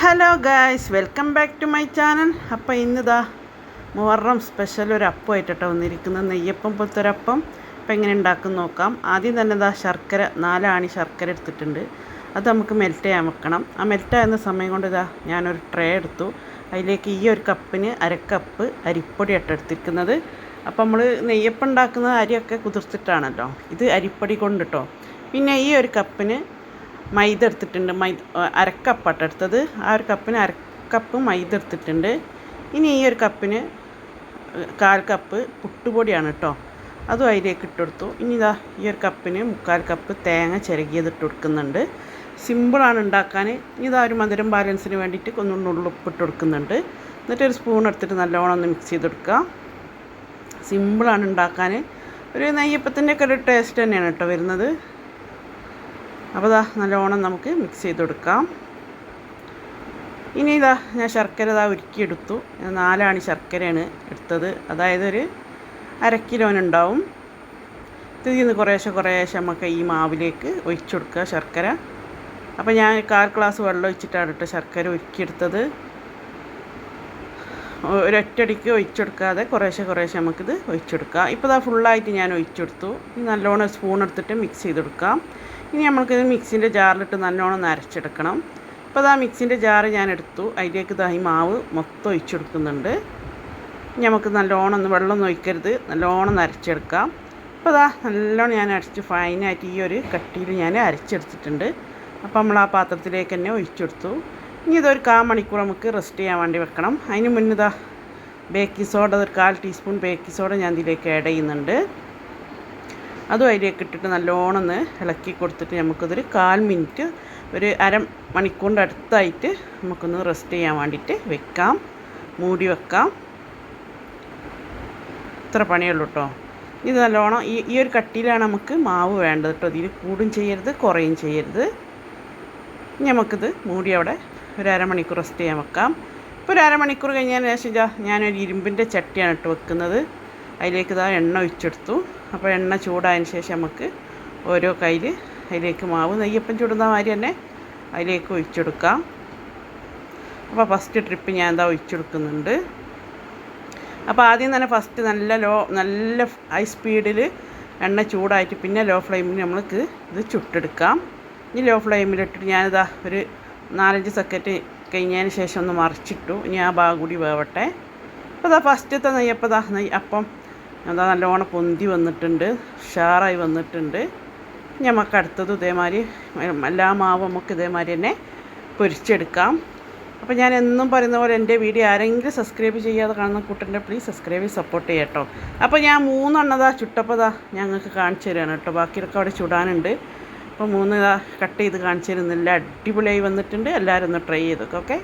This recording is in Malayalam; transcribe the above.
Hello guys, welcome back to my channel. അപ്പോൾ ഇന്നിതാ മുഹറം സ്പെഷ്യൽ ഒരു അപ്പമായിട്ടോ വന്നിരിക്കുന്നത്, നെയ്യപ്പം പോലത്തെ ഒരപ്പം. അപ്പോൾ എങ്ങനെ ഉണ്ടാക്കും നോക്കാം. ആദ്യം തന്നെ ഇതാ ശർക്കര, 4 ആണി ശർക്കര എടുത്തിട്ടുണ്ട്. അത് നമുക്ക് മെൽറ്റ് ചെയ്യാൻ വെക്കണം. ആ മെൽറ്റ് ആകുന്ന സമയം കൊണ്ട് ഇതാ ഞാനൊരു ട്രേ എടുത്തു. അതിലേക്ക് ഈ ഒരു കപ്പിന് 1/2 കപ്പ് അരിപ്പൊടി എടുത്തിരിക്കുന്നത്. അപ്പോൾ നമ്മൾ നെയ്യപ്പം ഉണ്ടാക്കുന്ന അരിയൊക്കെ കുതിർത്തിട്ടാണല്ലോ, ഇത് അരിപ്പൊടി കൊണ്ട് കേട്ടോ. പിന്നെ ഈ ഒരു കപ്പിന് മൈദ എടുത്തിട്ടുണ്ട്. 1/2 കപ്പാണ് എടുത്തത്. ആ ഒരു കപ്പിന് 1/2 കപ്പ് മൈദ എടുത്തിട്ടുണ്ട്. ഇനി ഈ ഒരു കപ്പിന് 1/4 കപ്പ് പുട്ടുപൊടിയാണ് കേട്ടോ, അതും അതിലേക്ക് ഇട്ടെടുത്തു. ഇനി ഇതാ ഈ ഒരു കപ്പിന് 3/4 കപ്പ് തേങ്ങ ചിരകിയത് ഇട്ട് കൊടുക്കുന്നുണ്ട്. സിമ്പിളാണ് ഉണ്ടാക്കാൻ. ഇതാ ഒരു മധുരം ബാലൻസിന് വേണ്ടിയിട്ട് ഉള്ളിപ്പിട്ട് കൊടുക്കുന്നുണ്ട്. എന്നിട്ട് ഒരു സ്പൂൺ എടുത്തിട്ട് നല്ലോണം ഒന്ന് മിക്സ് ചെയ്തെടുക്കുക. സിമ്പിളാണ് ഉണ്ടാക്കാൻ. ഒരു നെയ്യപ്പത്തിൻ്റെ ഒക്കെ ഒരു ടേസ്റ്റ് തന്നെയാണ് കേട്ടോ വരുന്നത്. അപ്പോൾ ഇതാ നല്ലോണം നമുക്ക് മിക്സ് ചെയ്ത് കൊടുക്കാം. ഇനി ഇതാ ഞാൻ ശർക്കര ഉരുക്കിയെടുത്തു. 4 ആണി ശർക്കരയാണ് എടുത്തത്, അതായത് ഒരു 1/2 കിലോനുണ്ടാവും. ഇതിൽ നിന്ന് കുറേശ്ശെ നമുക്ക് ഈ മാവിലേക്ക് ഒഴിച്ചു കൊടുക്കുക ശർക്കര. അപ്പോൾ ഞാൻ 1/4 ഗ്ലാസ് വെള്ളം ഒഴിച്ചിട്ടാണ് കേട്ടോ ശർക്കര ഉരുക്കിയെടുത്തത്. ഒരൊറ്റടിക്ക് ഒഴിച്ചെടുക്കാതെ കുറേശ്ശെ നമുക്കിത് ഒഴിച്ചെടുക്കാം. ഇപ്പോൾ ഇതാ ഫുള്ളായിട്ട് ഞാൻ ഒഴിച്ചെടുത്തു. ഇനി നല്ലോണം സ്പൂൺ എടുത്തിട്ട് മിക്സ് ചെയ്തെടുക്കാം. ഇനി നമുക്കിത് മിക്സിൻ്റെ ജാറിലിട്ട് നല്ലോണം അരച്ചെടുക്കണം. ഇപ്പോൾ ഇതാ മിക്സിൻ്റെ ജാറ് ഞാൻ എടുത്തു. അതിലേക്ക് ഈ മാവ് മൊത്തം ഒഴിച്ചെടുക്കുന്നുണ്ട്. ഇനി നമുക്ക് നല്ലോണം വെള്ളമൊന്നും ഒഴിക്കരുത്, നല്ലോണം അരച്ചെടുക്കാം. അപ്പോൾ ഇതാ നല്ലോണം ഞാൻ അരച്ച് ഫൈനായിട്ട് ഈ ഒരു കട്ടിയിൽ ഞാൻ അരച്ചെടുത്തിട്ടുണ്ട്. അപ്പോൾ നമ്മൾ ആ പാത്രത്തിലേക്ക് തന്നെ ഒഴിച്ചെടുത്തു. ഇനി ഇതൊരു 1/4 മണിക്കൂർ നമുക്ക് റെസ്റ്റ് ചെയ്യാൻ വേണ്ടി വെക്കണം. അതിന് മുന്നേ ബേക്കിംഗ് സോഡ, ഒരു 1/4 ടീസ്പൂൺ ബേക്കിംഗ് സോഡ ഞാൻ ഇതിലേക്ക് ആഡ് ചെയ്യുന്നുണ്ട്. അതും അതിലേക്ക് ഇട്ടിട്ട് നല്ലോണം ഒന്ന് ഇളക്കി കൊടുത്തിട്ട് നമുക്കിതൊരു 1/4 മിനിറ്റ്, ഒരു 1/2 മണിക്കൂറിൻ്റെ അടുത്തായിട്ട് നമുക്കൊന്ന് റെസ്റ്റ് ചെയ്യാൻ വേണ്ടിയിട്ട് വെക്കാം, മൂടി വെക്കാം. ഇത്ര പണിയുള്ളൂ കേട്ടോ. ഇത് നല്ലോണം ഈ ഒരു കട്ടിയിലാണ് നമുക്ക് മാവ് വേണ്ടത് കേട്ടോ. ഇതിൽ കൂടും ചെയ്യരുത്, കുറയും ചെയ്യരുത്. ഇനി നമുക്കിത് മൂടി അവിടെ ഒരു 1/2 മണിക്കൂർ റെസ്റ്റ് ചെയ്യാൻ വെക്കാം. ഇപ്പോൾ ഒരു 1/2 മണിക്കൂർ കഴിഞ്ഞതിന് ശേഷം ഞാനൊരു ഇരുമ്പിൻ്റെ ചട്ടിയാണ് ഇട്ട് വെക്കുന്നത്. അതിലേക്ക് എണ്ണ ഒഴിച്ചെടുത്തു. അപ്പോൾ എണ്ണ ചൂടായതിന് ശേഷം നമുക്ക് ഓരോ കയ്യിൽ അതിലേക്ക് മാവ് നെയ്യപ്പം ചുടുന്ന മാതിരി തന്നെ അതിലേക്ക് ഒഴിച്ചെടുക്കാം. അപ്പോൾ ഫസ്റ്റ് ട്രിപ്പ് ഞാൻ ഒഴിച്ചെടുക്കുന്നുണ്ട്. അപ്പോൾ ആദ്യം തന്നെ ഫസ്റ്റ് നല്ല ഹൈ സ്പീഡിൽ എണ്ണ ചൂടായിട്ട് പിന്നെ ലോ ഫ്ലെയിമിൽ നമ്മൾക്ക് ഇത് ചുട്ടെടുക്കാം. ഇനി ലോ ഫ്ലെയിമിലിട്ടിട്ട് ഞാനിതാ ഒരു 4-5 സെക്കൻഡ് കഴിഞ്ഞതിന് ശേഷം ഒന്ന് മറിച്ചിട്ടു. ഇനി ആ ഭാഗം കൂടി വേവട്ടെ. അപ്പോൾ ഫസ്റ്റത്തെ അപ്പം നല്ലോണം പൊന്തി വന്നിട്ടുണ്ട്, ഉഷാറായി വന്നിട്ടുണ്ട്. നമുക്ക് അടുത്തത് ഇതേമാതിരി എല്ലാ മാവും നമുക്ക് ഇതേമാതിരി തന്നെ പൊരിച്ചെടുക്കാം. അപ്പോൾ ഞാൻ എന്നും പറയുന്ന പോലെ എൻ്റെ വീഡിയോ ആരെങ്കിലും സബ്സ്ക്രൈബ് ചെയ്യാതെ കാണുന്ന കൂട്ടൻ്റെ പ്ലീസ് സബ്സ്ക്രൈബ് ചെയ്ത് സപ്പോർട്ട് ചെയ്യാം കേട്ടോ. അപ്പോൾ ഞാൻ 3 എണ്ണം ചുട്ടപ്പോൾ ഞങ്ങൾക്ക് കാണിച്ചു തരാണ് കേട്ടോ. ബാക്കിയൊക്കെ അവിടെ ചുടാനുണ്ട്. അപ്പോൾ 3 കട്ട് ചെയ്ത് കാണിച്ചു തരുന്നില്ല. അടിപൊളിയായി വന്നിട്ടുണ്ട്. എല്ലാവരും ഒന്ന് ട്രൈ ചെയ്തൊക്കെ. ഓക്കെ.